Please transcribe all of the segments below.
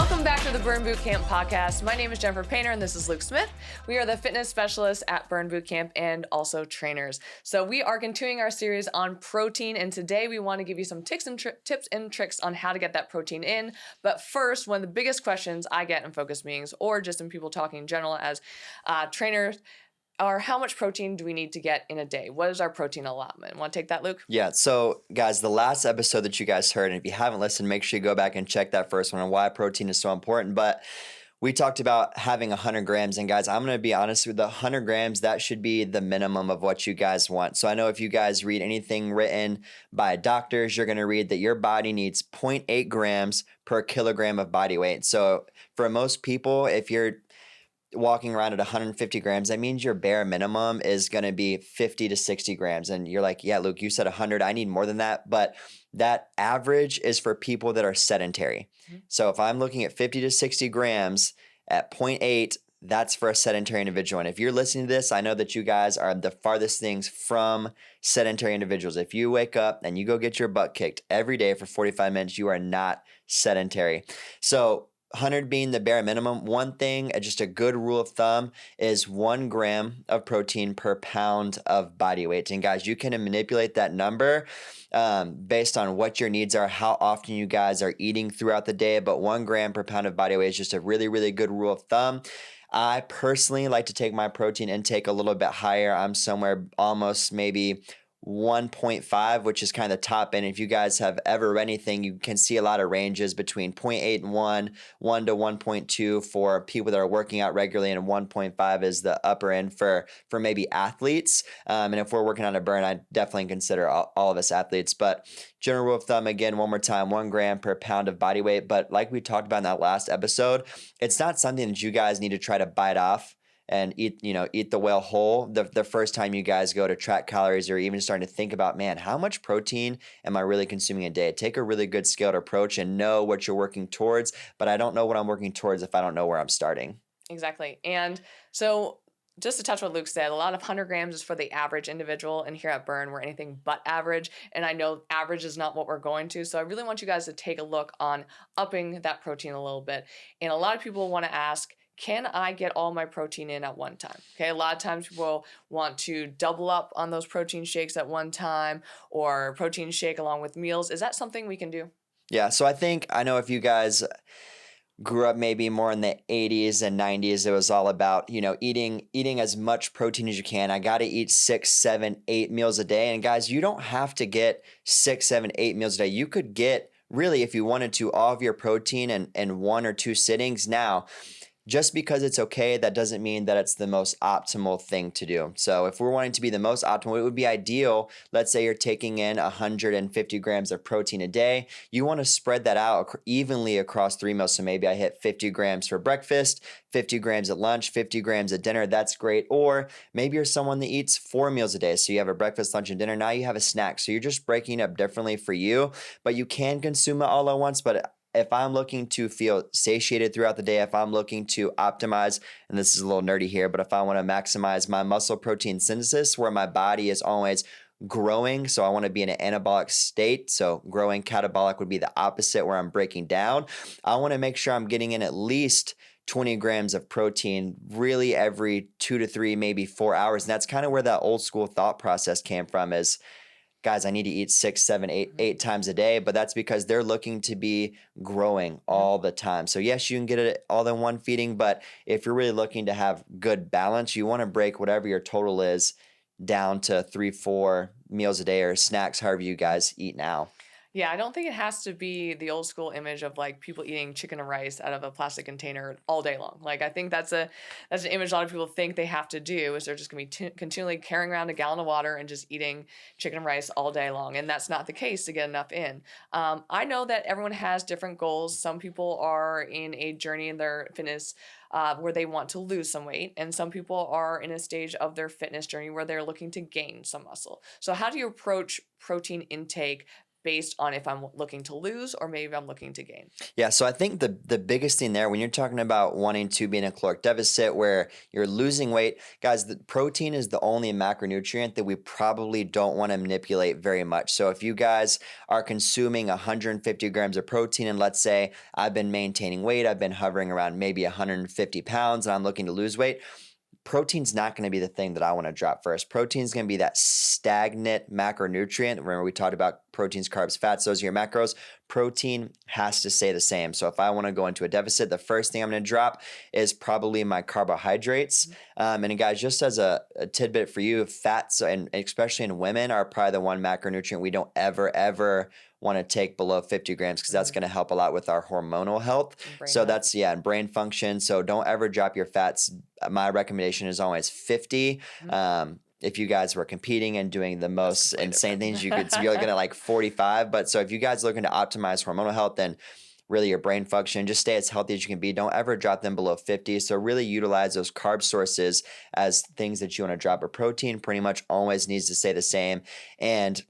Welcome back to the Burn Boot Camp podcast. My name is Jennifer Paynter and this is Luke Smith. We are the fitness specialists at Burn Boot Camp and also trainers. So we are continuing our series on protein, and today we want to give you some tips and tricks on how to get that protein in. But first, one of the biggest questions I get in focus meetings or just in people talking in general as trainers are how much protein do we need to get in a day? What is our protein allotment? Want to take that, Luke? Yeah, so guys, the last episode that you guys heard, and if you haven't listened, make sure you go back and check that first one on why protein is so important. But we talked about having 100 grams, and guys, I'm going to be honest with the 100 grams, that should be the minimum of what you guys want. So I know if you guys read anything written by doctors, you're going to read that your body needs 0.8 grams per kilogram of body weight. So for most people, if you're walking around at 150 grams, that means your bare minimum is going to be 50 to 60 grams. And you're like, yeah, Luke, you said 100. I need more than that. But that average is for people that are sedentary. Mm-hmm. So if I'm looking at 50 to 60 grams at 0.8, that's for a sedentary individual. And if you're listening to this, I know that you guys are the farthest things from sedentary individuals. If you wake up and you go get your butt kicked every day for 45 minutes, you are not sedentary. So 100 being the bare minimum. One thing, just a good rule of thumb, is 1 gram of protein per pound of body weight. And guys, you can manipulate that number based on what your needs are, how often you guys are eating throughout the day. But 1 gram per pound of body weight is just a really, really good rule of thumb. I personally like to take my protein intake a little bit higher. I'm somewhere almost maybe 1.5, which is kind of the top end. If you guys have ever read anything, you can see a lot of ranges between 0.8 and 1 to 1.2 for people that are working out regularly, and 1.5 is the upper end for maybe athletes. And if we're working on a burn, I definitely consider all of us athletes. But general rule of thumb, again, one more time, 1 gram per pound of body weight. But like we talked about in that last episode, it's not something that you guys need to try to bite off and eat the whale whole the first time you guys go to track calories, or even starting to think about, man, how much protein am I really consuming a day? Take a really good scaled approach and know what you're working towards, but I don't know what I'm working towards if I don't know where I'm starting. Exactly. And so just to touch what Luke said, a lot of 100 grams is for the average individual, and here at Burn, we're anything but average, and I know average is not what we're going to, so I really want you guys to take a look on upping that protein a little bit. And a lot of people want to ask, can I get all my protein in at one time? Okay, a lot of times people want to double up on those protein shakes at one time, or protein shake along with meals. Is that something we can do? Yeah, so I know if you guys grew up maybe more in the 80s and 90s, it was all about, eating as much protein as you can. I got to eat 6, 7, 8 meals a day. And guys, you don't have to get 6, 7, 8 meals a day. You could get, really, if you wanted to, all of your protein in 1 or 2 sittings. Now, just because it's okay, that doesn't mean that it's the most optimal thing to do. So if we're wanting to be the most optimal, it would be ideal. Let's say you're taking in 150 grams of protein a day. You want to spread that out evenly across 3 meals. So maybe I hit 50 grams for breakfast, 50 grams at lunch, 50 grams at dinner. That's great. Or maybe you're someone that eats 4 meals a day. So you have a breakfast, lunch, and dinner. Now you have a snack. So you're just breaking up differently for you, but you can consume it all at once. But if I'm looking to feel satiated throughout the day, if I'm looking to optimize, and this is a little nerdy here, but if I want to maximize my muscle protein synthesis, where my body is always growing, so I want to be in an anabolic state, so growing, catabolic would be the opposite, where I'm breaking down, I want to make sure I'm getting in at least 20 grams of protein really every 2 to 3, maybe 4 hours. And that's kind of where that old school thought process came from, is guys, I need to eat 6, 7, 8 times a day, but that's because they're looking to be growing all the time. So yes, you can get it all in one feeding, but if you're really looking to have good balance, you want to break whatever your total is down to 3, 4 meals a day, or snacks, however you guys eat now. Yeah, I don't think it has to be the old school image of like people eating chicken and rice out of a plastic container all day long. Like, I think that's an image a lot of people think they have to do, is they're just going to be continually carrying around a gallon of water and just eating chicken and rice all day long. And that's not the case to get enough in. I know that everyone has different goals. Some people are in a journey in their fitness where they want to lose some weight, and some people are in a stage of their fitness journey where they're looking to gain some muscle. So how do you approach protein intake based on if I'm looking to lose or maybe I'm looking to gain. Yeah, so I think the biggest thing there when you're talking about wanting to be in a caloric deficit where you're losing weight, guys, the protein is the only macronutrient that we probably don't want to manipulate very much. So if you guys are consuming 150 grams of protein, and let's say I've been maintaining weight, I've been hovering around maybe 150 pounds and I'm looking to lose weight, protein's not going to be the thing that I want to drop first. Protein's going to be that stagnant macronutrient. Remember, we talked about proteins, carbs, fats, those are your macros. Protein has to stay the same. So if I want to go into a deficit, the first thing I'm going to drop is probably my carbohydrates. And guys, just as a tidbit for you, fats, and especially in women, are probably the one macronutrient we don't ever want to take below 50 grams because that's going to help a lot with our hormonal health. Brain So health. that's, yeah, and brain function. So don't ever drop your fats. My recommendation is always 50. If you guys were competing and doing the most completely insane different. things, you could be looking at like 45. But so if you guys are looking to optimize hormonal health, then really your brain function, just stay as healthy as you can be. Don't ever drop them below 50. So really utilize those carb sources as things that you want to drop. A protein pretty much always needs to stay the same. And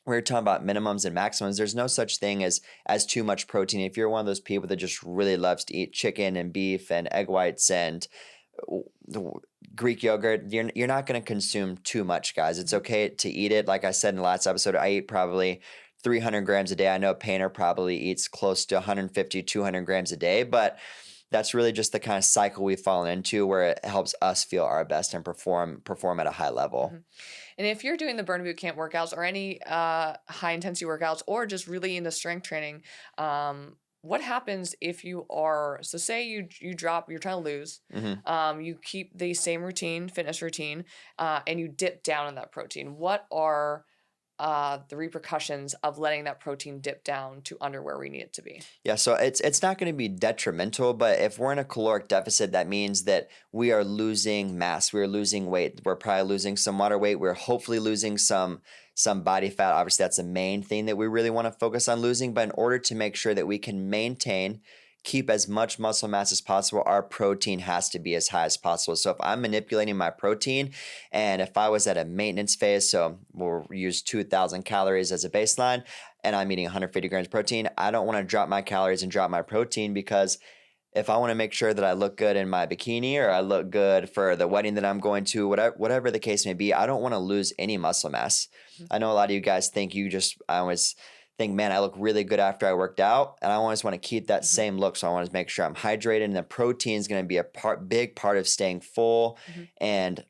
we're talking about minimums and maximums. There's no such thing as too much protein. If you're one of those people that just really loves to eat chicken and beef and egg whites and Greek yogurt, you're not going to consume too much, guys. It's okay to eat it. Like I said in the last episode, I eat probably 300 grams a day. I know Paynter probably eats close to 150, 200 grams a day, but that's really just the kind of cycle we've fallen into where it helps us feel our best and perform at a high level. And if you're doing the Burn Boot Camp workouts or any high intensity workouts or just really into strength training, what happens if you are, so say you drop, you're trying to lose, you keep the same routine, fitness routine, and you dip down in that protein. What are the repercussions of letting that protein dip down to under where we need it to be? Yeah, so it's not going to be detrimental, but if we're in a caloric deficit, that means that we are losing mass, we're losing weight, we're probably losing some water weight, we're hopefully losing some body fat. Obviously, that's the main thing that we really want to focus on losing. But in order to make sure that we can maintain, keep as much muscle mass as possible, our protein has to be as high as possible. So if I'm manipulating my protein, and if I was at a maintenance phase, so we'll use 2,000 calories as a baseline, and I'm eating 150 grams of protein, I don't want to drop my calories and drop my protein, because if I want to make sure that I look good in my bikini or I look good for the wedding that I'm going to, whatever the case may be, I don't want to lose any muscle mass. I know a lot of you guys think I always think, man, I look really good after I worked out, and I always want to keep that same look. So I want to make sure I'm hydrated, and the protein is going to be a big part of staying full and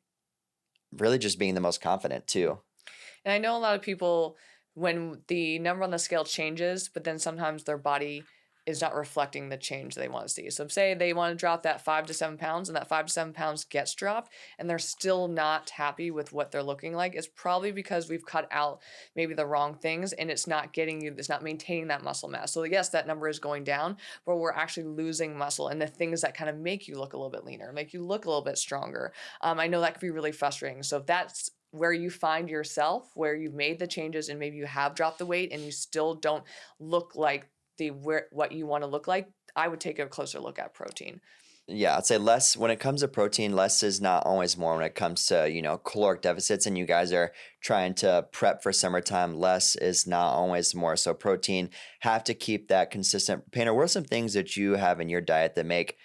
really just being the most confident too. And I know a lot of people, when the number on the scale changes, but then sometimes their body is not reflecting the change they want to see. So say they want to drop that 5 to 7 pounds, and that 5 to 7 pounds gets dropped and they're still not happy with what they're looking like. It's probably because we've cut out maybe the wrong things, and it's not maintaining that muscle mass. So yes, that number is going down, but we're actually losing muscle and the things that kind of make you look a little bit leaner, make you look a little bit stronger. I know that can be really frustrating. So if that's where you find yourself, where you've made the changes and maybe you have dropped the weight and you still don't look like what you want to look like, I would take a closer look at protein. Yeah, I'd say less when it comes to protein, less is not always more when it comes to, caloric deficits, and you guys are trying to prep for summertime, less is not always more. So protein, have to keep that consistent. Painter, what are some things that you have in your diet that make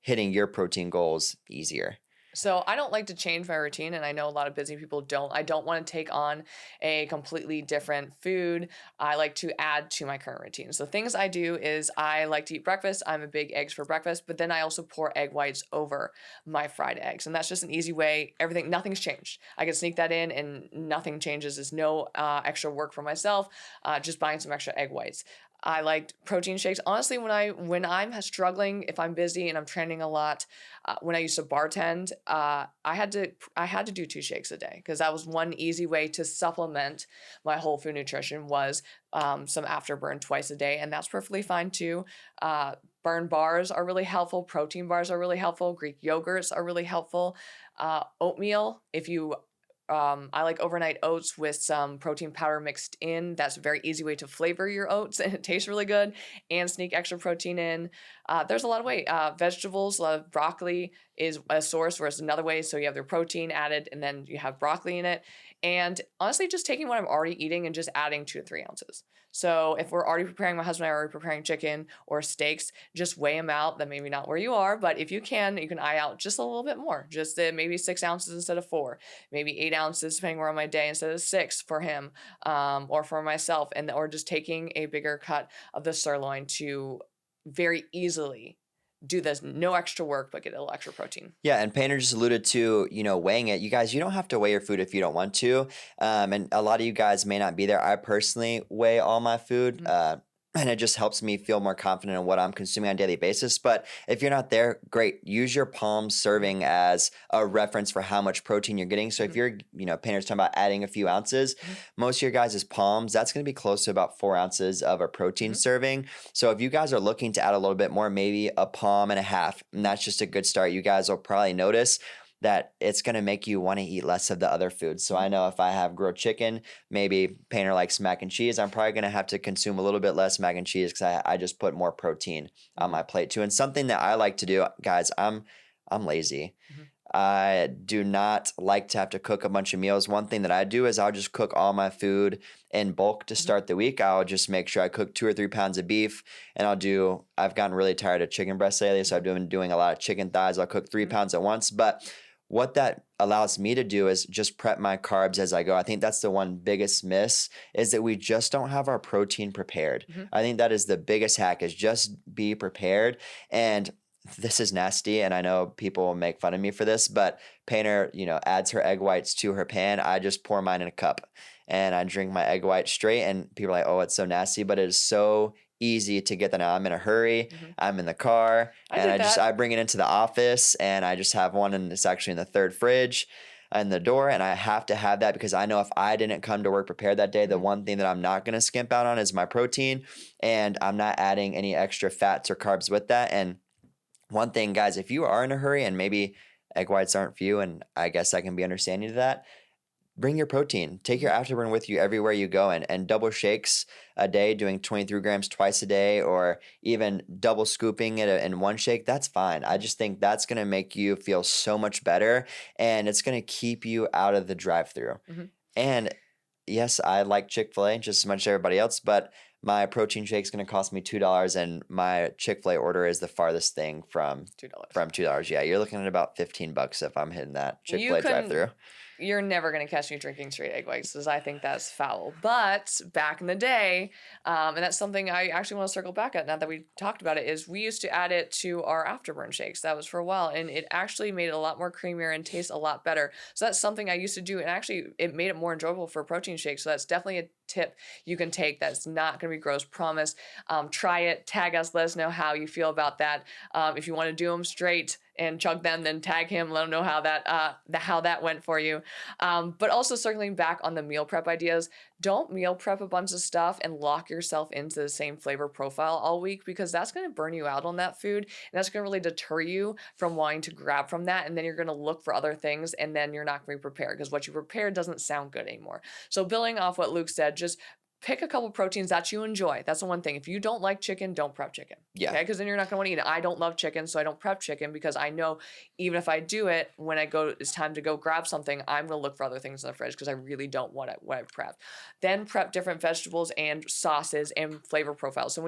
hitting your protein goals easier? So I don't like to change my routine, and I know a lot of busy people don't. I don't want to take on a completely different food. I like to add to my current routine. So things I do is I like to eat breakfast. I'm a big eggs for breakfast, but then I also pour egg whites over my fried eggs, and that's just an easy way. Nothing's changed. I can sneak that in, and nothing changes. There's no extra work for myself. Just buying some extra egg whites. I like protein shakes. Honestly, when I'm struggling, if I'm busy and I'm training a lot, when I used to bartend, I had to do 2 shakes a day, because that was one easy way to supplement my whole food nutrition was some afterburn twice a day, and that's perfectly fine too. Burn bars are really helpful. Protein bars are really helpful. Greek yogurts are really helpful. Oatmeal, I like overnight oats with some protein powder mixed in. That's a very easy way to flavor your oats, and it tastes really good, and sneak extra protein in. There's a lot of way. Vegetables, a lot of broccoli is a source where it's another way. So you have the protein added, and then you have broccoli in it. And honestly, just taking what I'm already eating and just adding 2 to 3 ounces. So if we're already preparing, my husband and I are already preparing chicken or steaks, just weigh them out. Then maybe not where you are, but if you can eye out just a little bit more, just maybe 6 ounces instead of four, maybe 8 ounces, depending where on my day, instead of six for him, or for myself, or just taking a bigger cut of the sirloin to very easily do this, no extra work, but get a little extra protein. Yeah, and Painter just alluded to, weighing it. You guys, you don't have to weigh your food if you don't want to. And a lot of you guys may not be there. I personally weigh all my food. Mhm. And it just helps me feel more confident in what I'm consuming on a daily basis. But if you're not there, great. Use your palm serving as a reference for how much protein you're getting. So if Mhm. you're, Painter's talking about adding a few ounces, Mhm. most of your guys' palms, that's going to be close to about 4 ounces of a protein Mhm. serving. So if you guys are looking to add a little bit more, maybe a palm and a half, and that's just a good start. You guys will probably notice that it's going to make you want to eat less of the other foods. So I know if I have grilled chicken, maybe Painter likes mac and cheese, I'm probably going to have to consume a little bit less mac and cheese because I just put more protein on Mhm. my plate too. And something that I like to do, guys, I'm lazy. Mhm. I do not like to have to cook a bunch of meals. One thing that I do is I'll just cook all my food in bulk to Mhm. start the week. I'll just make sure I cook 2 or 3 pounds of beef, and I've gotten really tired of chicken breast lately, so I've been doing a lot of chicken thighs. I'll cook 3 pounds at once. But what that allows me to do is just prep my carbs as I go. I think that's the one biggest miss is that we just don't have our protein prepared. Mhm. I think that is the biggest hack is just be prepared. And this is nasty, and I know people will make fun of me for this, but Painter, adds her egg whites to her pan. I just pour mine in a cup and I drink my egg white straight. And people are like, "Oh, it's so nasty," but it is so easy to get that out. I'm in a hurry. Mhm. I'm in the car, I and did that. I bring it into the office, and I just have one, and it's actually in the third fridge in the door, and I have to have that because I know if I didn't come to work prepared that day, the Mhm. one thing that I'm not going to skimp out on is my protein, and I'm not adding any extra fats or carbs with that. And one thing, guys, if you are in a hurry and maybe egg whites aren't for you, and I guess I can be understanding to that, bring your protein. Take your Mhm. afterburn with you everywhere you go, and double shakes a day, doing 23 grams twice a day, or even double scooping it in one shake. That's fine. I Mhm. just think that's going to make you feel so much better, and it's going to keep you out of the drive through. Mhm. And yes, I like Chick-fil-A just as much as everybody else, but my protein shake is going to cost me $2, and my Chick-fil-A order is the farthest thing from $2. $2. Yeah, you're looking at about $15 if I'm hitting that You Chick-fil-A couldn't drive-through. you're never going to catch me drinking straight egg whites because I think that's foul. But back in the day, and that's something I actually want to circle back at now that we talked about it, is we used to add it to our afterburn shakes. That was for a while, and it actually made it a lot more creamier and taste a lot better. So that's something I used to do, and actually it made it more enjoyable for protein shakes. So that's definitely a tip you can take that's not going to be gross, promise. Try it, tag us, let us know how you feel about that. If you want to do them straight and chug them, then tag him, let him know how that went for you. But also circling back on the meal prep ideas, don't meal prep a bunch of stuff and lock yourself into the same flavor profile all week because that's going to burn you out on that food. And that's going to really deter you from wanting to grab from that. And then you're going to look for other things and then you're not going to be prepared because what you prepared doesn't sound good anymore. So building off what Luke said, just pick a couple proteins that you enjoy. That's the one thing. If you don't like chicken, don't prep chicken. Yeah. Okay, because then you're not gonna want to eat it. I don't love chicken, so I don't prep chicken because I know even if I do it, when it's time to go grab something, I'm gonna look for other things in the fridge because I really don't want what I've prepped. Then prep different vegetables and sauces and flavor profiles. So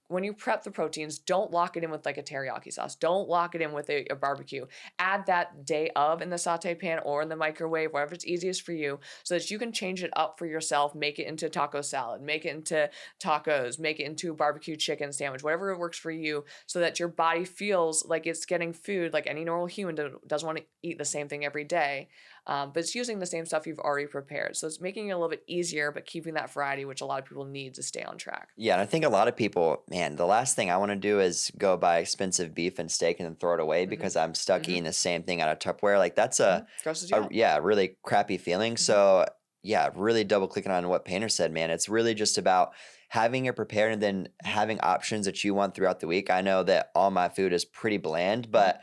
when you prep the proteins, don't lock it in with like a teriyaki sauce. Don't lock it in with a barbecue. Add that day of in the saute pan or in the microwave, wherever it's easiest for you, so that you can change it up for yourself, make it into taco salad, make it into tacos, make it into a barbecue chicken sandwich, whatever works for you, so that your body feels like it's getting food like any normal human doesn't want to eat the same thing every day. But it's using the same stuff you've already prepared. So it's making it a little bit easier, but keeping that variety, which a lot of people need to stay on track. Yeah, and I think a lot of people, man, the last thing I want to do is go buy expensive beef and steak and then throw it away Mm-hmm. because I'm stuck Mm-hmm. eating the same thing out of Tupperware. Like that's Mm-hmm. Grosses you out. yeah, really crappy feeling. Mm-hmm. So yeah, really double clicking on what Painter said, man. It's really just about having it prepared and then having options that you want throughout the week. I know that all my food is pretty bland, but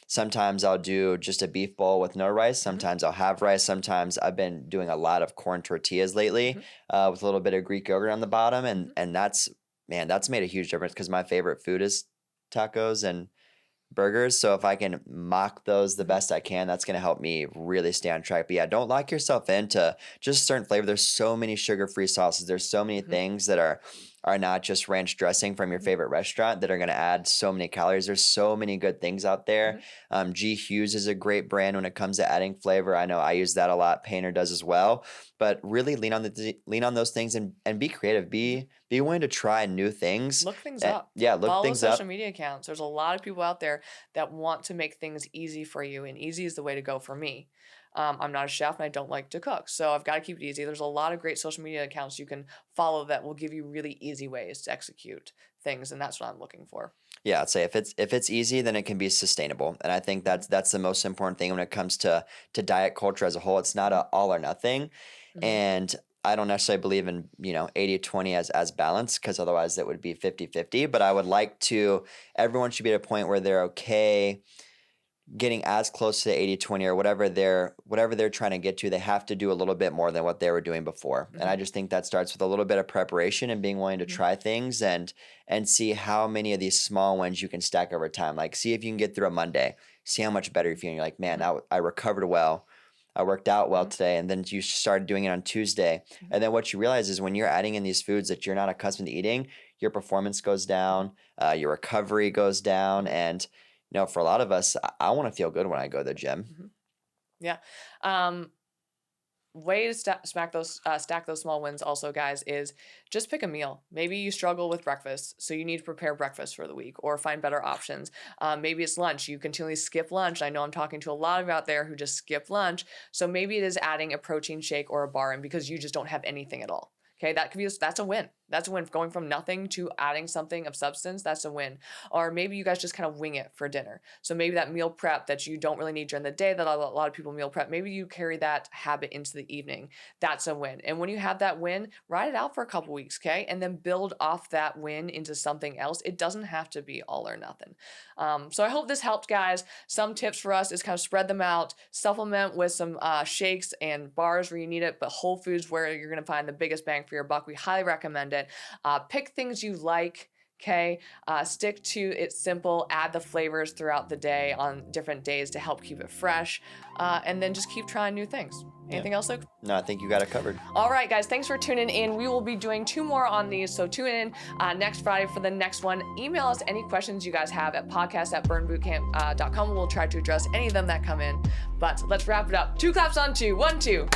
sometimes I'll do just a beef bowl with no rice. Mm-hmm. Sometimes I'll have rice. Sometimes I've been doing a lot of corn tortillas lately, Mm-hmm. with a little bit of Greek yogurt on the bottom, and Mm-hmm. that's, man, that's made a huge difference because my favorite food is tacos, and burgers. So if I can mock those the best I can, that's going to help me really stay on track. But yeah, don't lock yourself into just certain flavor. There's so many sugar-free sauces. There's so many things that are not just ranch dressing from your favorite restaurant that are going to add so many calories. There's so many good things out there. G. Hughes is a great brand when it comes to adding flavor. I know I use that a lot. Paynter does as well. But really lean on those things and be creative. Be willing to try new things. Look things up. Yeah, look Follow things up. social media accounts. There's a lot of people out there that want to make things easy for you, and easy is the way to go for me. I'm not a chef and I don't like to cook, so I've got to keep it easy. There's a lot of great social media accounts you can follow that will give you really easy ways to execute things, and that's what I'm looking for. Yeah, I'd say if it's easy, then it can be sustainable, and I think that's the most important thing when it comes to diet culture as a whole. It's not a all or nothing, and I don't necessarily believe in 80-20 as balance, because otherwise that would be 50-50. But I would like to. Everyone should be at a point where they're okay getting as close to 80-20 or whatever they're trying to get to. They have to do a little bit more than what they were doing before. And I just think that starts with a little bit of preparation and being willing to try things and see how many of these small wins you can stack over time. Like, see if you can get through a Monday, see how much better you're feeling. You're like, man, I recovered well. I worked out well today. And then you started doing it on Tuesday. And then what you realize is when you're adding in these foods that you're not accustomed to eating, your performance goes down, your recovery goes down. And for a lot of us, I want to feel good when I go to the gym. Yeah. Way to stack those small wins also, guys, is just pick a meal. Maybe you struggle with breakfast, so you need to prepare breakfast for the week or find better options. Maybe it's lunch. You continually skip lunch. I know I'm talking to a lot of you out there who just skip lunch. So maybe it is adding a protein shake or a bar in because you just don't have anything at all. Okay, that's a win. That's a win. Going from nothing to adding something of substance, that's a win. Or maybe you guys just kind of wing it for dinner. So maybe that meal prep that you don't really need during the day that a lot of people meal prep, maybe you carry that habit into the evening. That's a win. And when you have that win, ride it out for a couple weeks, okay? And then build off that win into something else. It doesn't have to be all or nothing. So I hope this helped, guys. Some tips for us is kind of spread them out, supplement with some shakes and bars where you need it, but whole foods where you're going to find the biggest bang for your buck. We highly recommend it. Pick things you like, okay? Stick to it simple. Add the flavors throughout the day on different days to help keep it fresh. And then just keep trying new things. Anything else, Luke? No, I think you got it covered. All right, guys. Thanks for tuning in. We will be doing 2 more on these, so tune in next Friday for the next one. Email us any questions you guys have at podcast@burnbootcamp.com. We'll try to address any of them that come in. But let's wrap it up. 2 claps on 2. 1, 2.